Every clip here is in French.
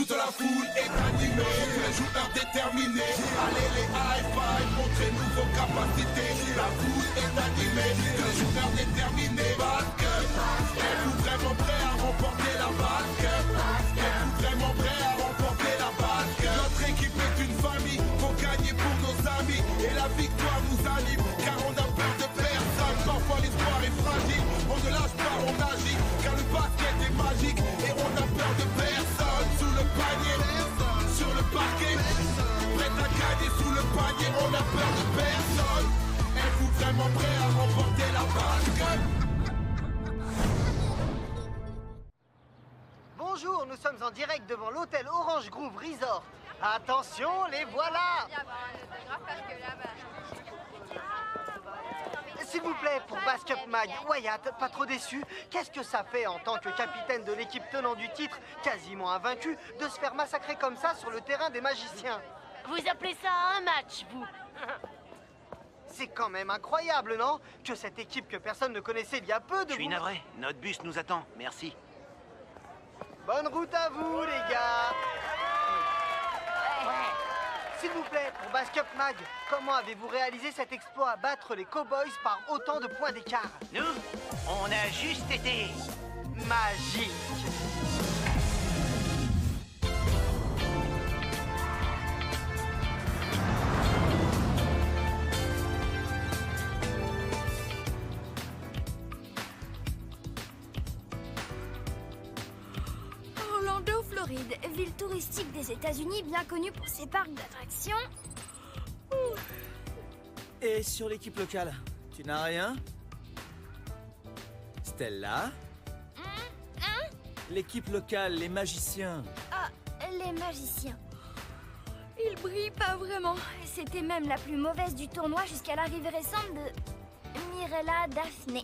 Toute la foule est animée, les joueurs déterminés. Allez les high five, montrez-nous vos capacités. La foule est animée, les joueurs déterminés. Basket, êtes-vous vraiment prêts à remporter la basket? Êtes-vous vraiment prêts à remporter la basket? Notre équipe est une famille, faut gagner pour nos amis. Et la victoire nous anime, car on a peur de personne. Parfois l'espoir est fragile, on ne lâche pas, on agit. Car le basket est magique, et on a peur de personne. Sous le panier, sur le parquet, prêt à gagner sous le panier, on a peur de personne. Êtes-vous vraiment prêts à remporter la basket? Bonjour, nous sommes en direct devant l'hôtel Orange Grove Resort. Attention, les voilà! S'il vous plaît, pour Basket Mag, Wyatt, pas trop déçu, qu'est-ce que ça fait en tant que capitaine de l'équipe tenant du titre, quasiment invaincu, de se faire massacrer comme ça sur le terrain des magiciens? Vous appelez ça un match, vous? C'est quand même incroyable, non? Que cette équipe que personne ne connaissait il y a peu de... Je suis navré, notre bus nous attend, merci. Bonne route à vous, les gars! S'il vous plaît, pour Basket Mag, comment avez-vous réalisé cet exploit à battre les Cowboys par autant de points d'écart? Nous, on a juste été... magique! Orlando, Floride, ville touristique des États-Unis bien connue pour ses parcs d'attractions. Et sur l'équipe locale, tu n'as rien? Stella? L'équipe locale, les magiciens. Ah, les magiciens. Ils brillent pas vraiment. C'était même la plus mauvaise du tournoi jusqu'à l'arrivée récente de Mirella Daphné,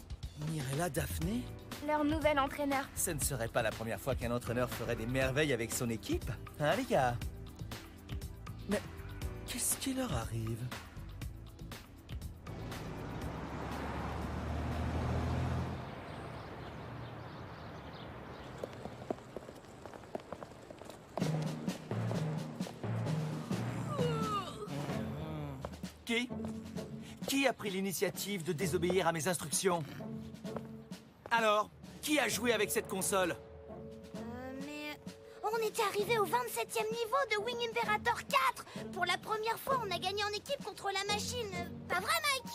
Mirella Daphné? leur nouvel entraîneur. Ce ne serait pas la première fois qu'un entraîneur ferait des merveilles avec son équipe, hein les gars? Mais qu'est-ce qui leur arrive? Qui a pris l'initiative de désobéir à mes instructions? Alors, qui a joué avec cette console? Mais... On était arrivé au 27e niveau de Wing Imperator 4. Pour la première fois, on a gagné en équipe contre la machine. Pas vrai, Mike?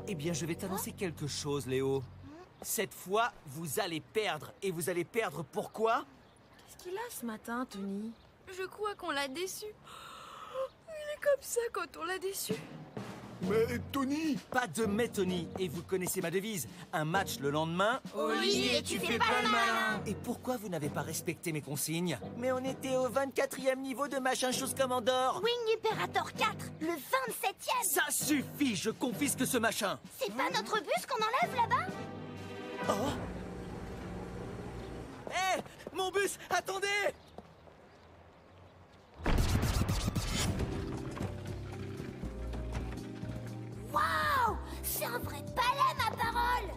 Eh bien, je vais t'annoncer quelque chose, Léo. Cette fois, vous allez perdre. Et vous allez perdre pourquoi? Qu'est-ce qu'il a ce matin, Tony? Je crois qu'on l'a déçu. Il est comme ça quand on l'a déçu. Mais Tony! Pas de mais, Tony. Et vous connaissez ma devise. Un match le lendemain... Olivier, tu fais pas le malin. Et pourquoi vous n'avez pas respecté mes consignes? Mais on était au 24e niveau de machin chose commandeur. Wing Imperator 4, le 27e. Ça suffit, je confisque ce machin. C'est pas notre bus qu'on enlève là-bas? Oh! Hé! Mon bus! Attendez! Waouh! C'est un vrai palais, ma parole!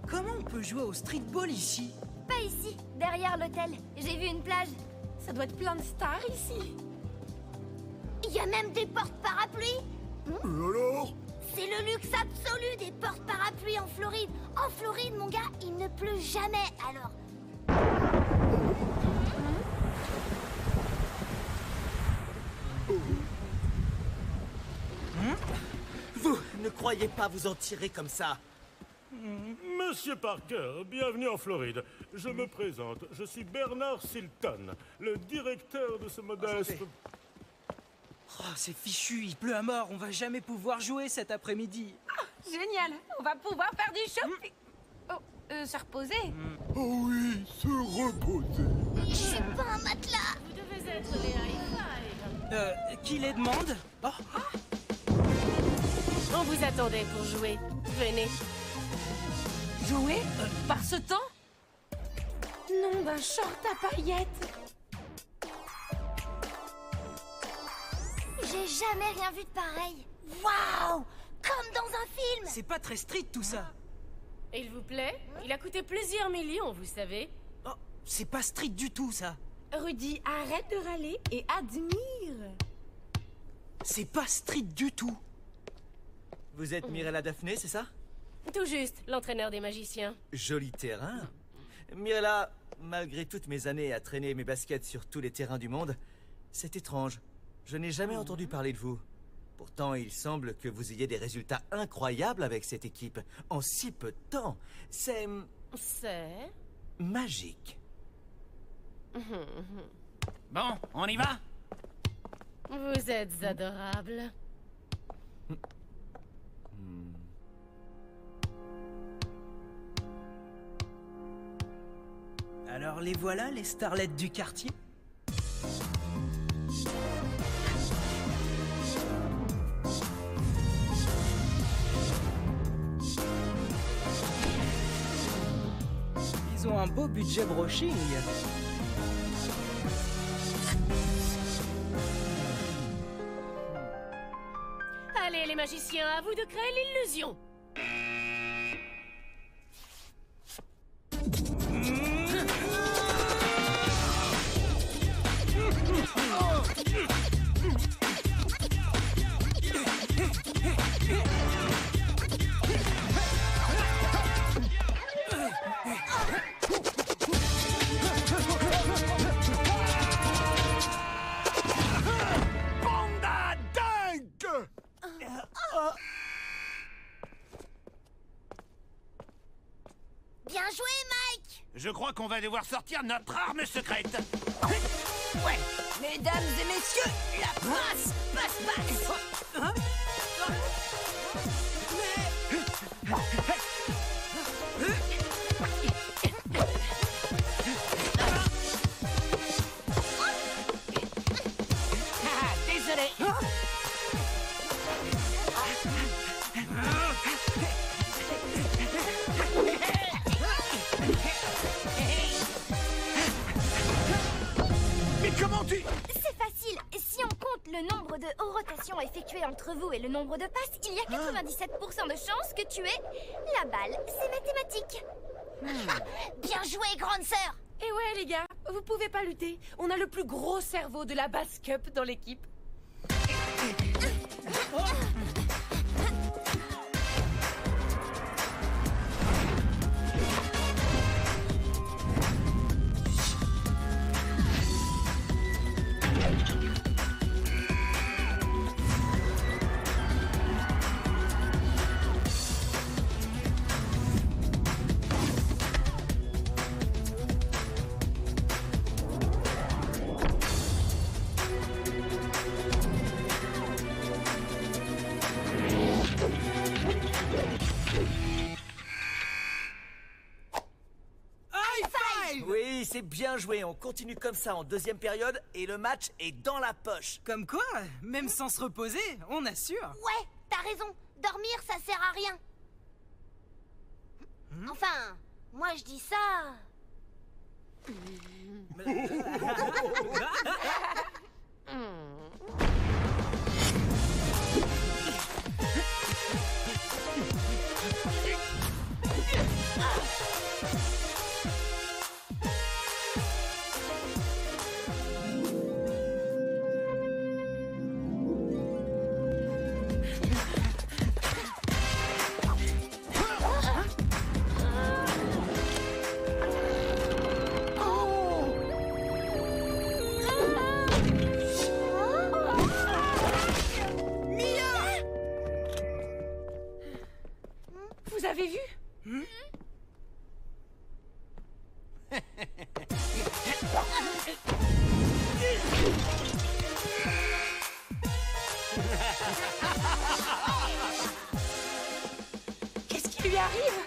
Comment on peut jouer au streetball ici? Pas ici, derrière l'hôtel. J'ai vu une plage. Ça doit être plein de stars ici. Il y a même des portes-parapluies. Alors? C'est le luxe absolu des portes-parapluies en Floride. En Floride, mon gars, il ne pleut jamais, alors... Vous ne croyez pas vous en tirer comme ça? Monsieur Parker, bienvenue en Floride. Je me présente, je suis Bernard Silton, le directeur de ce modeste... Oh, c'est fichu, il pleut à mort, on va jamais pouvoir jouer cet après-midi. Génial, on va pouvoir faire du shopping. Oh, se reposer. Oh oui, se reposer. Je suis pas un matelas. Vous devez être les high-five. Qui les demande? Oh. On vous attendait pour jouer. Venez. Jouer par ce temps? Nom d'un short à paillettes. J'ai jamais rien vu de pareil. Waouh! Comme dans un film. C'est pas très street tout ça. Et il vous plaît? Il a coûté plusieurs millions, vous savez. Oh, c'est pas Street du tout, ça. Rudy, arrête de râler et admire. C'est pas Street du tout. Vous êtes Mirella Daphné, c'est ça? Tout juste, l'entraîneur des magiciens. Joli terrain. Mirella, malgré toutes mes années à traîner mes baskets sur tous les terrains du monde, c'est étrange. Je n'ai jamais entendu parler de vous. Pourtant, il semble que vous ayez des résultats incroyables avec cette équipe, en si peu de temps. C'est magique. Bon, on y va? Vous êtes adorable. Alors les voilà, les starlettes du quartier? Ils ont un beau budget brushing. Allez, les magiciens, à vous de créer l'illusion. Bien joué, Mike! Je crois qu'on va devoir sortir notre arme secrète. Ouais, mesdames et messieurs, la passe, passe. Désolé. Mais comment tu... C'est facile. Si on compte le nombre de rotations effectuées entre vous et le nombre de passes, il y a 97% de chances que tu aies la balle. C'est mathématique. Bien joué, grande sœur! Et ouais, les gars, vous pouvez pas lutter. On a le plus gros cerveau de la Bass Cup dans l'équipe. Oui, c'est bien joué. On continue comme ça en deuxième période et le match est dans la poche. Comme quoi, même sans se reposer, on assure. Ouais, t'as raison. Dormir, ça sert à rien. Enfin, moi je dis ça. Vous avez vu? Qu'est-ce qui lui arrive?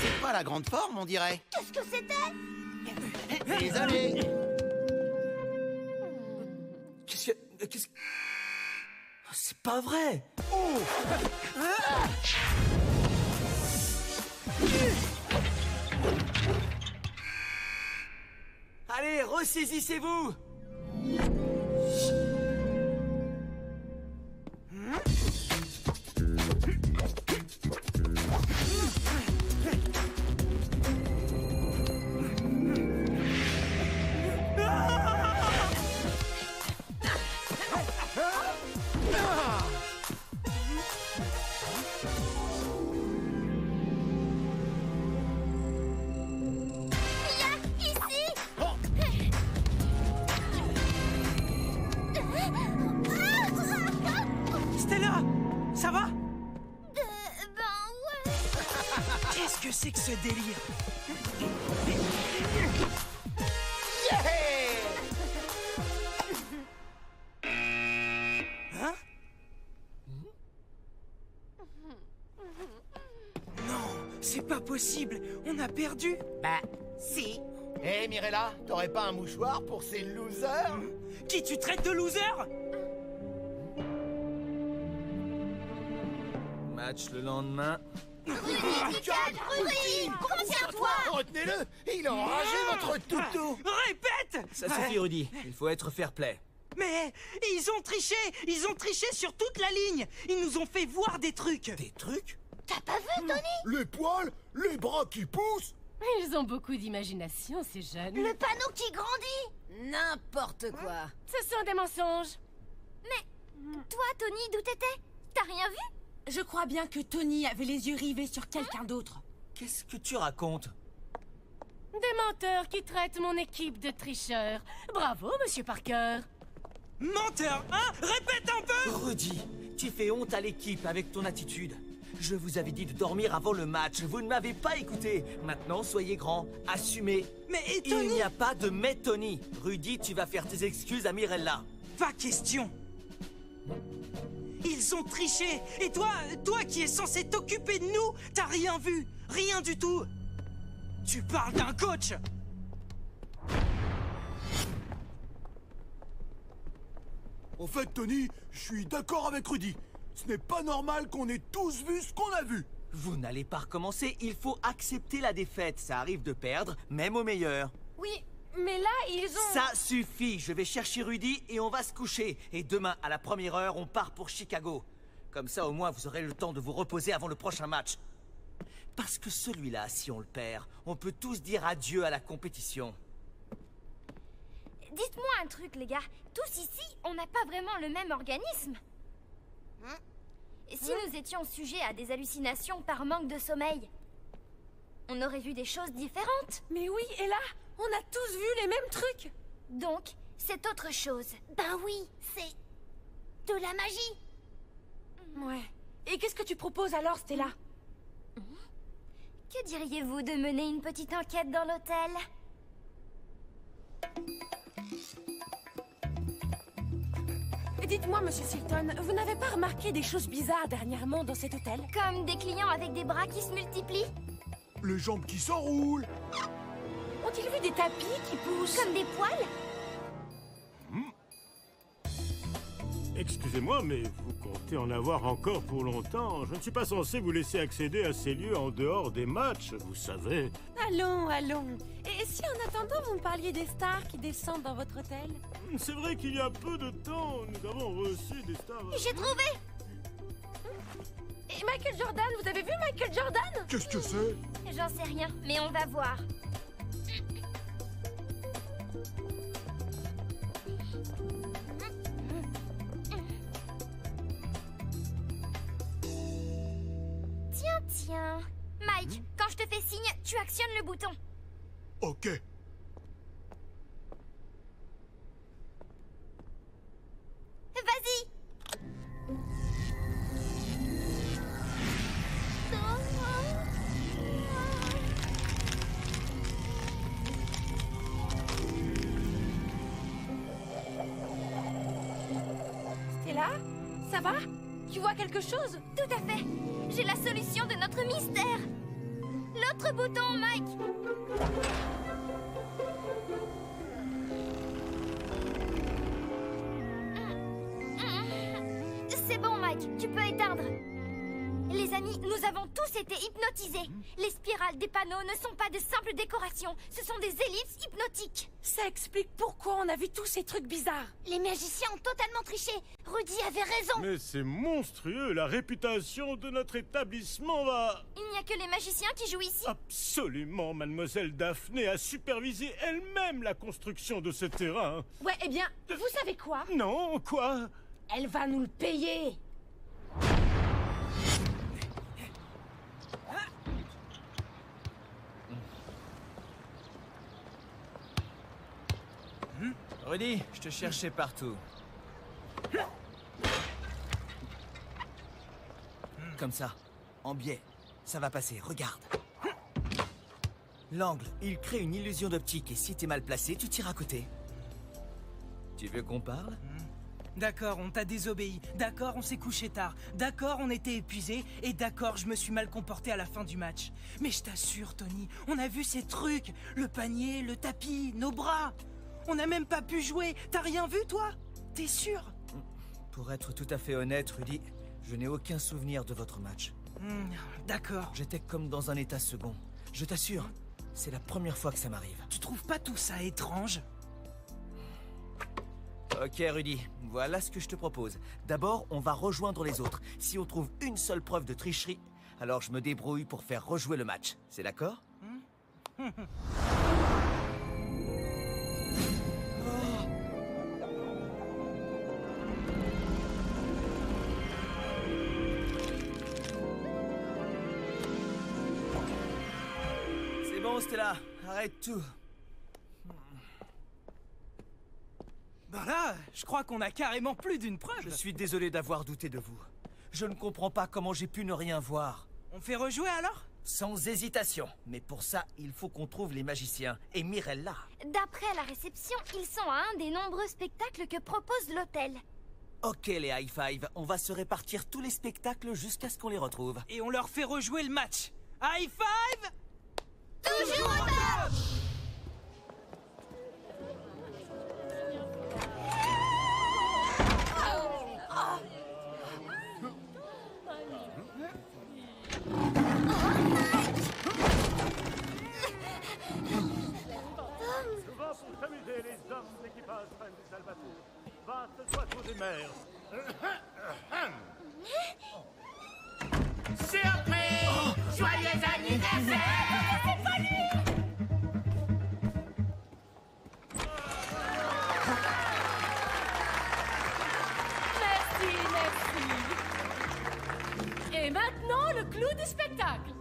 C'est pas la grande forme, on dirait. Qu'est-ce que c'était? Désolé. Qu'est-ce que... C'est pas vrai. Ressaisissez-vous! Stella, ça va? Ouais. Qu'est-ce que c'est que ce délire? Hein? Non, c'est pas possible. On a perdu. Bah, si. Hé, Mirella, t'aurais pas un mouchoir pour ces losers? Qui tu traites de loser? Match le lendemain. Rudy, contiens-toi! Retenez-le! Il a enragé votre toutou! Répète! Ça suffit, Rudy. Il faut être fair-play. Mais ils ont triché! Ils ont triché sur toute la ligne! Ils nous ont fait voir des trucs! Des trucs? T'as pas vu, Tony? Les poils, les bras qui poussent. Ils ont beaucoup d'imagination, ces jeunes. Le panneau qui grandit! N'importe quoi. Ce sont des mensonges. Mais toi, Tony, d'où t'étais? T'as rien vu? Je crois bien que Tony avait les yeux rivés sur quelqu'un d'autre. Qu'est-ce que tu racontes? Des menteurs qui traitent mon équipe de tricheurs. Bravo, monsieur Parker. Menteur, hein? Répète un peu! Rudy, tu fais honte à l'équipe avec ton attitude. Je vous avais dit de dormir avant le match. Vous ne m'avez pas écouté. Maintenant, soyez grand. Assumez. Mais et Il Tony? n'y a pas de mais, Tony. Rudy, tu vas faire tes excuses à Mirella. Pas question! Ils ont triché! Et toi qui es censé t'occuper de nous, t'as rien vu! Rien du tout! Tu parles d'un coach! En fait, Tony, je suis d'accord avec Rudy. Ce n'est pas normal qu'on ait tous vu ce qu'on a vu. Vous n'allez pas recommencer. Il faut accepter la défaite. Ça arrive de perdre, même au meilleur. Oui, mais là, ils ont... Ça suffit. Je vais chercher Rudy et on va se coucher. Et demain, à la première heure, on part pour Chicago. Comme ça, au moins, vous aurez le temps de vous reposer avant le prochain match. Parce que celui-là, si on le perd, on peut tous dire adieu à la compétition. Dites-moi un truc, les gars. Tous ici, on n'a pas vraiment le même organisme. Et si nous étions sujets à des hallucinations par manque de sommeil, on aurait vu des choses différentes. Mais oui, et là, on a tous vu les mêmes trucs. Donc, c'est autre chose. Ben oui, c'est de la magie. Ouais. Et qu'est-ce que tu proposes alors, Stella? Que diriez-vous de mener une petite enquête dans l'hôtel? Dites-moi, monsieur Silton, vous n'avez pas remarqué des choses bizarres dernièrement dans cet hôtel? Comme des clients avec des bras qui se multiplient? Les jambes qui s'enroulent. Ont-ils vu des tapis qui poussent? Comme des poils? Excusez-moi, mais vous comptez en avoir encore pour longtemps. Je ne suis pas censé vous laisser accéder à ces lieux en dehors des matchs, vous savez. Allons, allons. Et si en attendant, vous me parliez des stars qui descendent dans votre hôtel? C'est vrai qu'il y a peu de temps, nous avons reçu des stars... J'ai trouvé! Et Michael Jordan, vous avez vu Michael Jordan? Qu'est-ce que c'est? J'en sais rien, mais on va voir. Tiens. Mike, quand je te fais signe, tu actionnes le bouton. Ok. Vas-y. Stella, ça va? Tu vois quelque chose? Tout à fait. J'ai la solution de notre mystère. L'autre bouton, Mike. C'est bon, Mike. Tu peux éteindre. Les amis, nous avons tous été hypnotisés. Les spirales des panneaux ne sont pas de simples décorations, ce sont des ellipses hypnotiques. Ça explique pourquoi on a vu tous ces trucs bizarres. Les magiciens ont totalement triché. Rudy avait raison. Mais c'est monstrueux, la réputation de notre établissement va... Il n'y a que les magiciens qui jouent ici. Absolument, mademoiselle Daphné a supervisé elle-même la construction de ce terrain. Ouais, eh bien, vous savez quoi? Non, quoi? Elle va nous le payer. Rudy, je te cherchais partout. Comme ça, en biais. Ça va passer, regarde. L'angle, il crée une illusion d'optique et si t'es mal placé, tu tires à côté. Tu veux qu'on parle? D'accord, on t'a désobéi. D'accord, on s'est couché tard. D'accord, on était épuisés. Et d'accord, je me suis mal comporté à la fin du match. Mais je t'assure, Tony, on a vu ces trucs. Le panier, le tapis, nos bras. On n'a même pas pu jouer. T'as rien vu, toi? T'es sûr? Pour être tout à fait honnête, Rudy, je n'ai aucun souvenir de votre match. D'accord. J'étais comme dans un état second. Je t'assure, c'est la première fois que ça m'arrive. Tu trouves pas tout ça étrange? Ok, Rudy, voilà ce que je te propose. D'abord, on va rejoindre les autres. Si on trouve une seule preuve de tricherie, alors je me débrouille pour faire rejouer le match. C'est d'accord? C'est bon, Stella, arrête tout. Ben là, je crois qu'on a carrément plus d'une preuve. Je suis désolé d'avoir douté de vous. Je ne comprends pas comment j'ai pu ne rien voir. On fait rejouer alors? Sans hésitation. Mais pour ça, il faut qu'on trouve les magiciens. Et Mirella. D'après la réception, ils sont à un des nombreux spectacles que propose l'hôtel. Ok, les high five. On va se répartir tous les spectacles jusqu'à ce qu'on les retrouve. Et on leur fait rejouer le match. High five! Toujours au top! Va pour t'amuser, les hommes d'équipage Fan du Salvatore. Vaste oiseau des mers. Surprise! Joyeux anniversaire! C'est pas lui! Merci. Et maintenant, le clou du spectacle.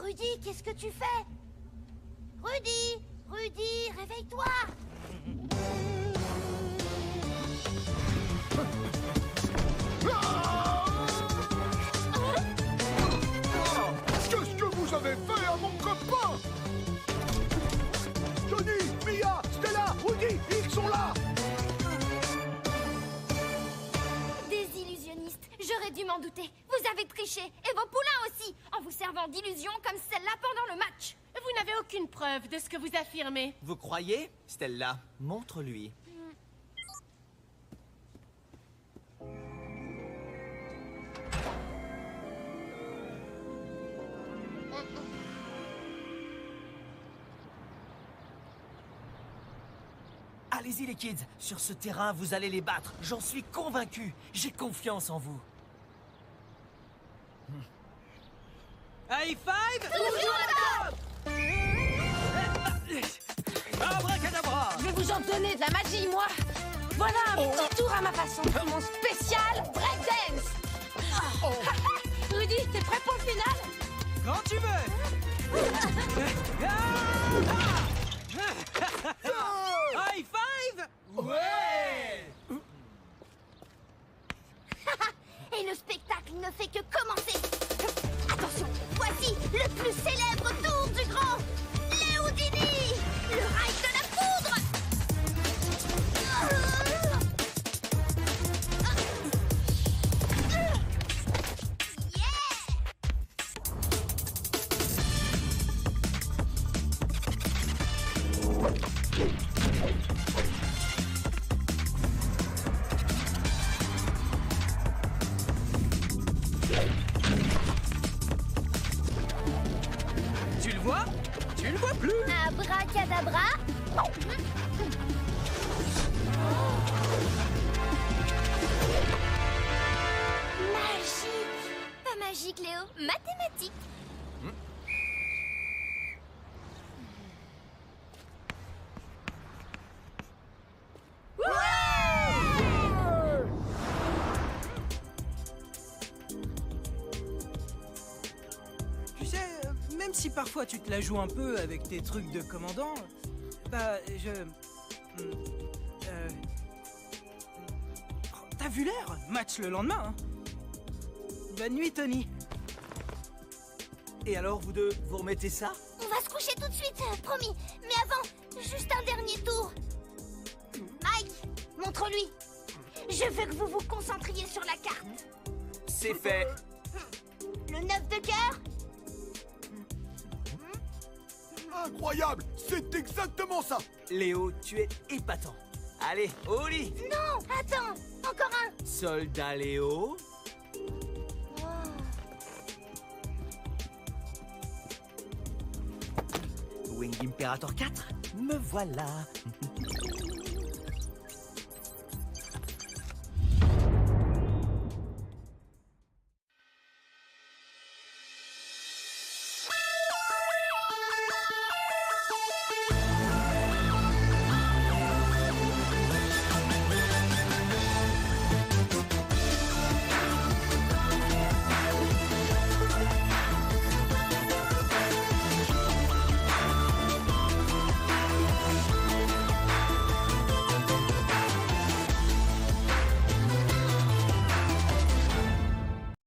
Rudy, qu'est-ce que tu fais? Rudy! Rudy, réveille-toi! Qu'est-ce que vous avez fait à mon copain? Tony, Mia, Stella, Rudy, ils sont là! Des illusionnistes, j'aurais dû m'en douter. Vous avez triché, et vos poulains aussi, en vous servant d'illusions comme celle-là pendant le match. Vous n'avez aucune preuve de ce que vous affirmez. Vous croyez? Stella, montre-lui. Allez-y les kids, sur ce terrain vous allez les battre, j'en suis convaincu, j'ai confiance en vous. High five! Toujours au top! Abracadabra! Je vais vous en donner de la magie, moi. Voilà un petit tour à ma façon pour mon spécial breakdance. Rudy, t'es prêt pour le final? Quand tu veux. High five. Ouais! Et le spectacle ne fait que commencer. Attention, voici le plus célèbre tour du grand Léoudini, le rail de la poudre. Tu le vois? Tu le vois plus? Abracadabra. Magique. Pas magique, Léo. Mathématique. Tu sais, même si parfois tu te la joues un peu avec tes trucs de commandant, bah, t'as vu l'heure? Match le lendemain, hein? Bonne nuit, Tony. Et alors, vous deux, vous remettez ça? On va se coucher tout de suite, promis. Mais avant, juste un dernier tour. Mike, montre-lui. Je veux que vous vous concentriez sur la carte. C'est fait. Le 9 de cœur. Incroyable! C'est exactement ça! Léo, tu es épatant. Allez, au lit! Non, attends, encore un. Soldat Léo. Wing Imperator 4, me voilà.